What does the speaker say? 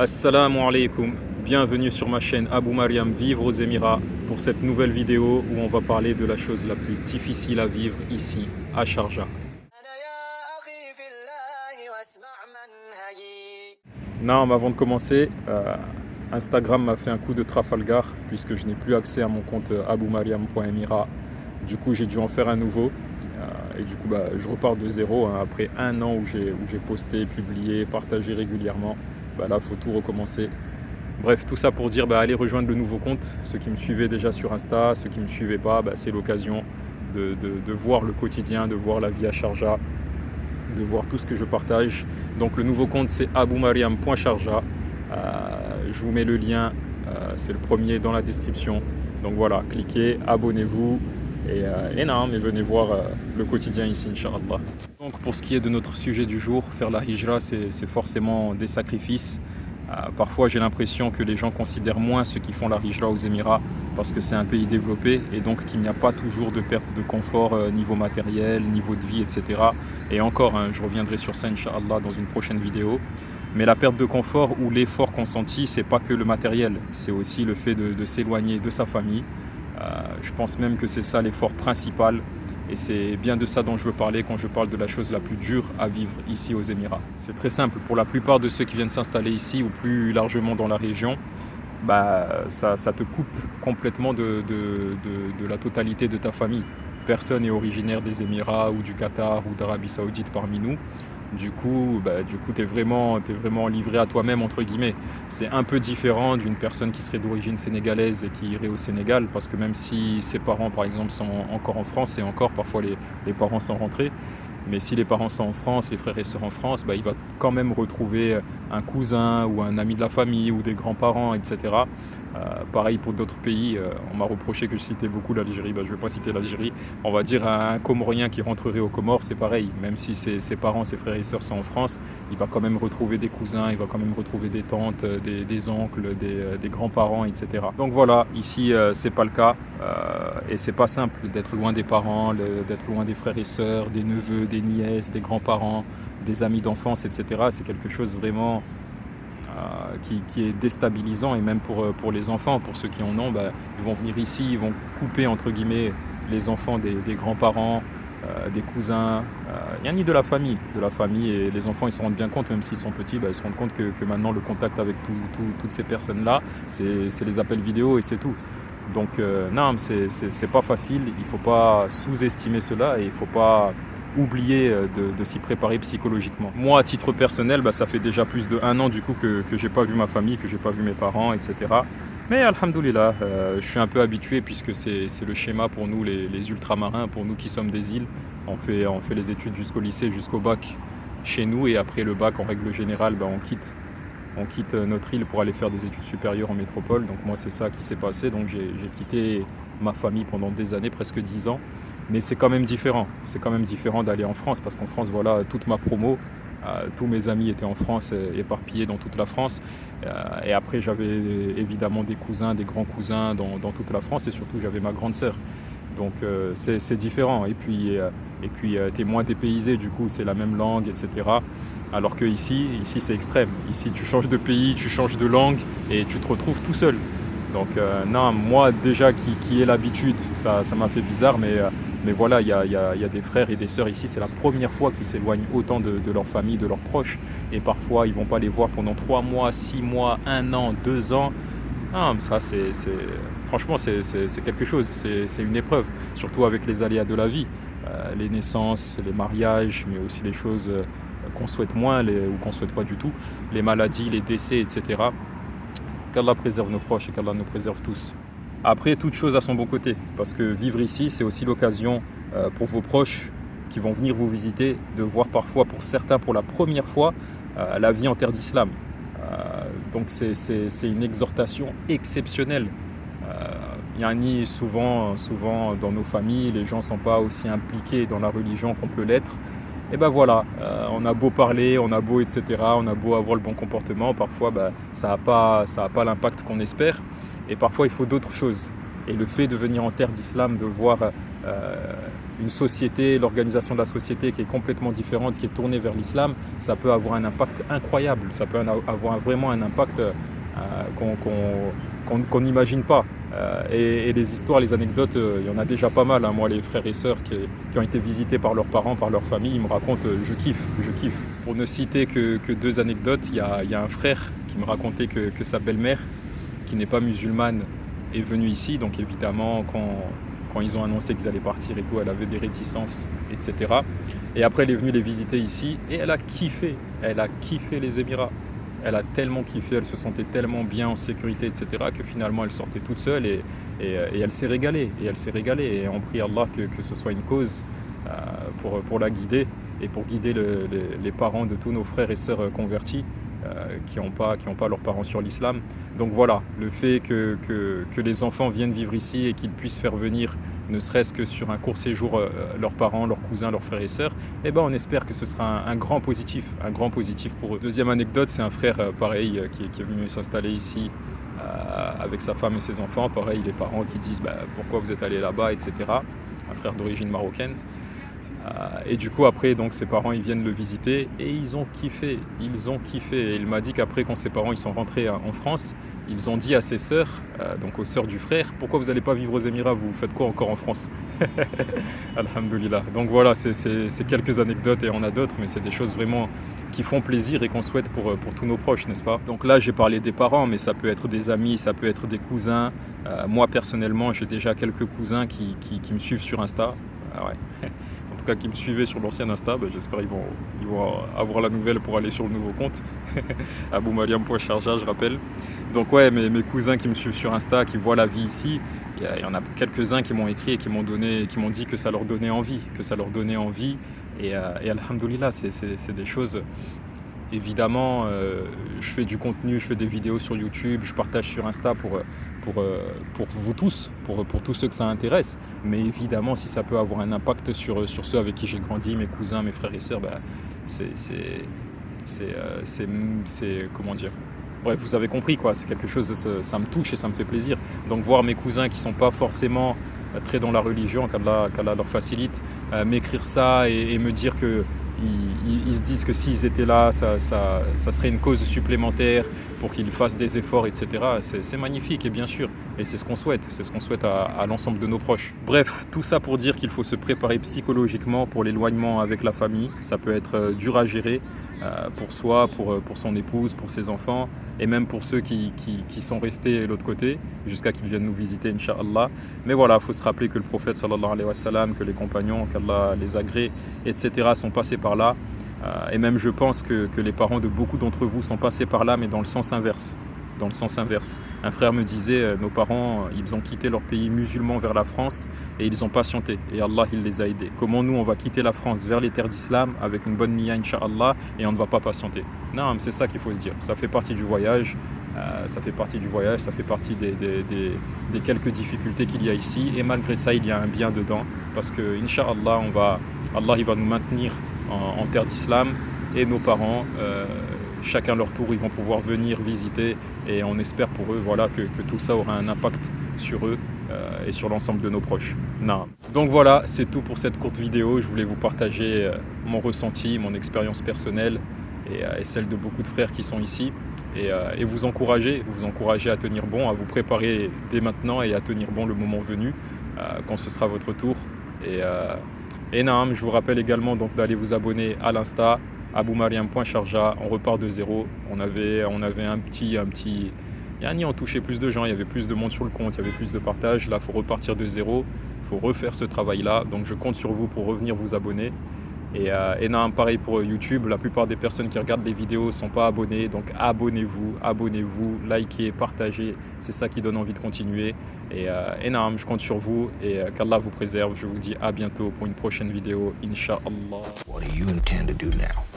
Assalamu alaikum, bienvenue sur ma chaîne Abou Mariam Vivre aux Émirats pour cette nouvelle vidéo où on va parler de la chose la plus difficile à vivre ici à Sharjah. Non, mais avant de commencer, Instagram m'a fait un coup de Trafalgar puisque je n'ai plus accès à mon compte aboumariam.emirat. Du coup, j'ai dû en faire un nouveau. Et du coup, je repars de zéro hein, après un an où j'ai posté, publié, partagé régulièrement. Là, il faut tout recommencer. Bref, tout ça pour dire, allez rejoindre le nouveau compte. Ceux qui me suivaient déjà sur Insta, ceux qui ne me suivaient pas, c'est l'occasion de voir le quotidien, de voir la vie à Sharjah, de voir tout ce que je partage. Donc le nouveau compte, c'est aboumariam.sharjah. Je vous mets le lien, c'est le premier dans la description. Donc voilà, cliquez, abonnez-vous. Et non, mais venez voir le quotidien ici, Inch'Allah. Donc pour ce qui est de notre sujet du jour, faire la hijra, c'est forcément des sacrifices. Parfois j'ai l'impression que les gens considèrent moins ceux qui font la hijra aux Émirats parce que c'est un pays développé et donc qu'il n'y a pas toujours de perte de confort niveau matériel, niveau de vie, etc. Et encore, je reviendrai sur ça, Inch'Allah, dans une prochaine vidéo. Mais la perte de confort ou l'effort consenti, c'est pas que le matériel, c'est aussi le fait de s'éloigner de sa famille. Je pense même que c'est ça l'effort principal et c'est bien de ça dont je veux parler quand je parle de la chose la plus dure à vivre ici aux Émirats. C'est très simple, pour la plupart de ceux qui viennent s'installer ici ou plus largement dans la région, ça te coupe complètement de la totalité de ta famille. Personne n'est originaire des Émirats ou du Qatar ou d'Arabie Saoudite parmi nous. Du coup, t'es vraiment livré à toi-même, entre guillemets. C'est un peu différent d'une personne qui serait d'origine sénégalaise et qui irait au Sénégal, parce que même si ses parents, par exemple, sont encore en France, et encore, parfois les parents sont rentrés, mais si les parents sont en France, les frères et sœurs en France, il va quand même retrouver un cousin ou un ami de la famille ou des grands-parents, etc. Pareil pour d'autres pays, on m'a reproché que je citais beaucoup l'Algérie, je ne vais pas citer l'Algérie. On va dire un Comorien qui rentrerait aux Comores, c'est pareil, même si ses parents, ses frères et sœurs sont en France, il va quand même retrouver des cousins, il va quand même retrouver des tantes, des oncles, des grands-parents, etc. Donc voilà, ici c'est pas le cas et c'est pas simple d'être loin des parents, d'être loin des frères et sœurs, des neveux, des nièces, des grands-parents, des amis d'enfance, etc. C'est quelque chose vraiment qui est déstabilisant et même pour les enfants, pour ceux qui en ont, ils vont venir ici, ils vont couper entre guillemets les enfants des grands-parents, des cousins, ni de la famille et les enfants ils se rendent bien compte, même s'ils sont petits, ils se rendent compte que maintenant le contact avec toutes ces personnes-là, c'est les appels vidéo et c'est tout. Donc non, c'est pas facile, il ne faut pas sous-estimer cela et il ne faut pas oublier de s'y préparer psychologiquement. Moi, à titre personnel, ça fait déjà plus d'1 an du coup que j'ai pas vu ma famille, que j'ai pas vu mes parents, etc. Mais alhamdoulilah, je suis un peu habitué puisque c'est le schéma pour nous les ultramarins, pour nous qui sommes des îles. On fait les études jusqu'au lycée, jusqu'au bac chez nous et après le bac, en règle générale, on quitte notre île pour aller faire des études supérieures en métropole. Donc moi, c'est ça qui s'est passé. Donc j'ai quitté ma famille pendant des années, presque 10 ans. Mais c'est quand même différent. C'est quand même différent d'aller en France parce qu'en France, voilà, toute ma promo, tous mes amis étaient en France, éparpillés dans toute la France. Et après, j'avais évidemment des cousins, des grands cousins dans toute la France et surtout, j'avais ma grande sœur. Donc c'est différent. Et puis t'es moins dépaysé, du coup, c'est la même langue, etc. Alors que ici c'est extrême. Ici, tu changes de pays, tu changes de langue et tu te retrouves tout seul. Donc non, moi déjà qui ai l'habitude, ça m'a fait bizarre, mais voilà, il y a des frères et des sœurs ici, c'est la première fois qu'ils s'éloignent autant de leur famille, de leurs proches. Et parfois, ils ne vont pas les voir pendant 3 mois, 6 mois, 1 an, 2 ans. Non, ça, franchement, c'est quelque chose, c'est une épreuve, surtout avec les aléas de la vie. Les naissances, les mariages, mais aussi les choses qu'on souhaite moins ou qu'on ne souhaite pas du tout, les maladies, les décès, etc. Qu'Allah préserve nos proches et qu'Allah nous préserve tous. Après, toute chose a son bon côté, parce que vivre ici, c'est aussi l'occasion pour vos proches qui vont venir vous visiter, de voir parfois, pour certains, pour la première fois, la vie en terre d'islam. Donc c'est une exhortation exceptionnelle. Souvent dans nos familles, les gens ne sont pas aussi impliqués dans la religion qu'on peut l'être. Et voilà, on a beau parler, on a beau etc., on a beau avoir le bon comportement, parfois ça n'a pas l'impact qu'on espère. Et parfois il faut d'autres choses. Et le fait de venir en terre d'islam, de voir une société, l'organisation de la société qui est complètement différente, qui est tournée vers l'islam, ça peut avoir un impact incroyable. Ça peut avoir vraiment un impact qu'on n'imagine pas. Et les histoires, les anecdotes, il y en a déjà pas mal. Moi, les frères et sœurs qui ont été visités par leurs parents, par leur famille, ils me racontent, je kiffe. Pour ne citer que 2 anecdotes, il y a un frère qui me racontait que sa belle-mère, qui n'est pas musulmane, est venue ici. Donc évidemment, quand ils ont annoncé qu'ils allaient partir et tout, elle avait des réticences, etc. Et après, elle est venue les visiter ici et elle a kiffé les Émirats. Elle a tellement kiffé, elle se sentait tellement bien en sécurité, etc. que finalement elle sortait toute seule et elle s'est régalée. Et on prie Allah que ce soit une cause pour la guider et pour guider les parents de tous nos frères et sœurs convertis qui n'ont pas leurs parents sur l'islam. Donc voilà, le fait que les enfants viennent vivre ici et qu'ils puissent faire venir ne serait-ce que sur un court séjour leurs parents, leurs cousins, leurs frères et sœurs, on espère que ce sera un grand positif pour eux. Deuxième anecdote, c'est un frère pareil qui est venu s'installer ici avec sa femme et ses enfants. Pareil, les parents qui disent pourquoi vous êtes allés là-bas, etc. Un frère d'origine marocaine. Et du coup après donc ses parents ils viennent le visiter et ils ont kiffé. Et il m'a dit qu'après quand ses parents ils sont rentrés en France, ils ont dit à ses sœurs, donc aux sœurs du frère, pourquoi vous n'allez pas vivre aux Émirats, vous faites quoi encore en France? Alhamdulillah. Donc voilà, c'est quelques anecdotes et on a d'autres, mais c'est des choses vraiment qui font plaisir et qu'on souhaite pour tous nos proches, n'est-ce pas? Donc là j'ai parlé des parents, mais ça peut être des amis, ça peut être des cousins. Moi personnellement j'ai déjà quelques cousins qui me suivent sur Insta. Ouais. En tout cas qui me suivaient sur l'ancien Insta, j'espère qu'ils vont avoir la nouvelle pour aller sur le nouveau compte. aboumariam.sharja, je rappelle. Donc ouais, mes cousins qui me suivent sur Insta, qui voient la vie ici, il y en a quelques-uns qui m'ont écrit et qui m'ont dit que ça leur donnait envie. Et alhamdoulilah, c'est des choses. Évidemment, je fais du contenu, je fais des vidéos sur YouTube, je partage sur Insta pour vous tous, pour tous ceux que ça intéresse. Mais évidemment, si ça peut avoir un impact sur ceux avec qui j'ai grandi, mes cousins, mes frères et sœurs, c'est comment dire. Bref, vous avez compris quoi. C'est quelque chose, ça me touche et ça me fait plaisir. Donc voir mes cousins qui sont pas forcément très dans la religion, qu'Allah leur facilite, m'écrire ça et me dire que ils se disent que s'ils étaient là, ça serait une cause supplémentaire pour qu'ils fassent des efforts, etc. C'est magnifique et bien sûr, et c'est ce qu'on souhaite, à l'ensemble de nos proches. Bref, tout ça pour dire qu'il faut se préparer psychologiquement pour l'éloignement avec la famille. Ça peut être dur à gérer pour soi, pour son épouse, pour ses enfants, et même pour ceux qui sont restés de l'autre côté, jusqu'à qu'ils viennent nous visiter, Inch'Allah. Mais voilà, il faut se rappeler que le prophète, sallallahu alayhi wa sallam, que les compagnons, qu'Allah les agrée, etc., sont passés par là. Et même je pense que les parents de beaucoup d'entre vous sont passés par là, mais dans le sens inverse. Un frère me disait, nos parents, ils ont quitté leur pays musulman vers la France et ils ont patienté. Et Allah, il les a aidés. Comment nous, on va quitter la France vers les terres d'islam avec une bonne niya, Inch'Allah, et on ne va pas patienter? Non, c'est ça qu'il faut se dire. Ça fait partie du voyage. Ça fait partie des quelques difficultés qu'il y a ici. Et malgré ça, il y a un bien dedans. Parce que, Inch'Allah, Allah, il va nous maintenir en terre d'islam. Et nos parents, chacun leur tour, ils vont pouvoir venir visiter et on espère pour eux que tout ça aura un impact sur eux et sur l'ensemble de nos proches. Donc voilà, c'est tout pour cette courte vidéo. Je voulais vous partager mon ressenti, mon expérience personnelle et celle de beaucoup de frères qui sont ici et vous encourager à tenir bon, à vous préparer dès maintenant et à tenir bon le moment venu quand ce sera votre tour. Et je vous rappelle également donc d'aller vous abonner à l'Insta, aboumariam.sharja. On repart de zéro. On avait un petit on touchait plus de gens, il y avait plus de monde sur le compte, il y avait plus de partage. Là, il faut repartir de zéro, il faut refaire ce travail-là. Donc je compte sur vous pour revenir vous abonner. Et pareil pour YouTube, la plupart des personnes qui regardent les vidéos ne sont pas abonnées, donc abonnez-vous, likez, partagez, c'est ça qui donne envie de continuer. Et je compte sur vous et qu'Allah vous préserve. Je vous dis à bientôt pour une prochaine vidéo, Inch'Allah. What do you intend to do now?